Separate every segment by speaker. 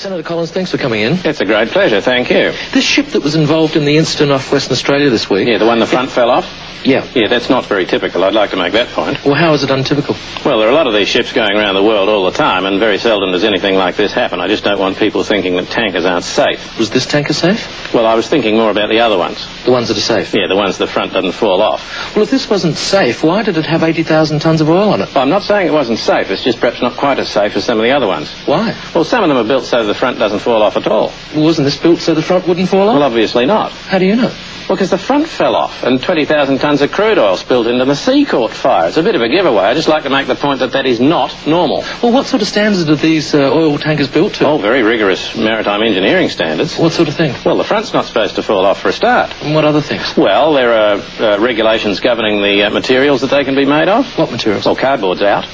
Speaker 1: Senator Collins, thanks for coming in.
Speaker 2: It's a great pleasure, thank you.
Speaker 1: This ship that was involved in the incident off Western Australia this week...
Speaker 2: Yeah, the one the front fell off?
Speaker 1: Yeah.
Speaker 2: Yeah, that's not very typical. I'd like to make that point.
Speaker 1: Well, how is it untypical?
Speaker 2: Well, there are a lot of these ships going around the world all the time, and very seldom does anything like this happen. I just don't want people thinking that tankers aren't safe.
Speaker 1: Was this tanker safe?
Speaker 2: Well, I was thinking more about the other ones.
Speaker 1: The ones that are safe?
Speaker 2: Yeah, the ones the front doesn't fall off.
Speaker 1: Well, if this wasn't safe, why did it have 80,000 tonnes of oil on it?
Speaker 2: Well, I'm not saying it wasn't safe. It's just perhaps not quite as safe as some of the other ones.
Speaker 1: Why?
Speaker 2: Well, some of them are built so the front doesn't fall off at all.
Speaker 1: Well, wasn't this built so the front wouldn't fall off?
Speaker 2: Well, obviously not.
Speaker 1: How do you know?
Speaker 2: Well, because the front fell off and 20,000 tonnes of crude oil spilled into the sea caught fire. It's a bit of a giveaway. I'd just like to make the point that that is not normal.
Speaker 1: Well, what sort of standards are these oil tankers built to?
Speaker 2: Oh, very rigorous maritime engineering standards.
Speaker 1: What sort of thing?
Speaker 2: Well, the front's not supposed to fall off for a start.
Speaker 1: And what other things?
Speaker 2: Well, there are regulations governing the materials that they can be made of.
Speaker 1: What materials?
Speaker 2: Well, cardboard's out.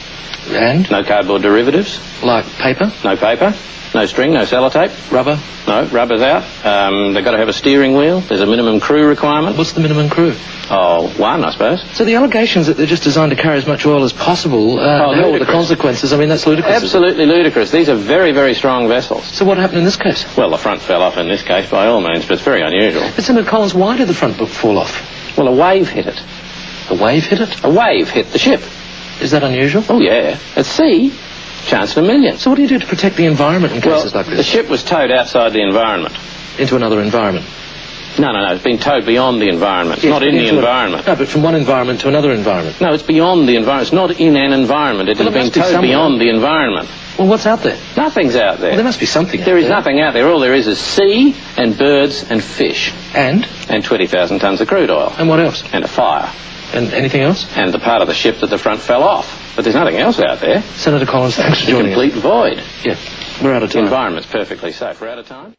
Speaker 1: And?
Speaker 2: No cardboard derivatives.
Speaker 1: Like paper?
Speaker 2: No paper. No string, no sellotape.
Speaker 1: Rubber?
Speaker 2: No, rubber's out. They've got to have a steering wheel. There's a minimum crew requirement.
Speaker 1: What's the minimum crew?
Speaker 2: Oh, one, I suppose.
Speaker 1: So the allegations that they're just designed to carry as much oil as possible, all the consequences, I mean, that's ludicrous.
Speaker 2: Absolutely ludicrous. These are very, very strong vessels.
Speaker 1: So what happened in this case?
Speaker 2: Well, the front fell off in this case, by all means, but it's very unusual.
Speaker 1: But Senator Collins, why did the front fall off?
Speaker 2: Well, a wave hit it.
Speaker 1: A wave hit it?
Speaker 2: A wave hit the ship.
Speaker 1: Is that unusual?
Speaker 2: Oh, yeah. At sea, chance in a million.
Speaker 1: So what do you do to protect the environment in cases like this?
Speaker 2: The ship was towed outside the environment.
Speaker 1: Into another environment?
Speaker 2: No, it's been towed beyond the environment. It's not in the environment.
Speaker 1: No, but from one environment to another environment.
Speaker 2: No, it's beyond the environment. It's not in an environment. It has been towed beyond the environment.
Speaker 1: Well, what's out there?
Speaker 2: Nothing's out there.
Speaker 1: Well, there must be something out there.
Speaker 2: There is nothing out there. All there is sea and birds and fish.
Speaker 1: And?
Speaker 2: And 20,000 tonnes of crude oil.
Speaker 1: And what else?
Speaker 2: And a fire.
Speaker 1: And anything else?
Speaker 2: And the part of the ship that the front fell off. But there's nothing else out there.
Speaker 1: Senator Collins, thanks for joining us.
Speaker 2: A complete void.
Speaker 1: Yeah, we're out of time.
Speaker 2: The environment's perfectly safe. We're out of time.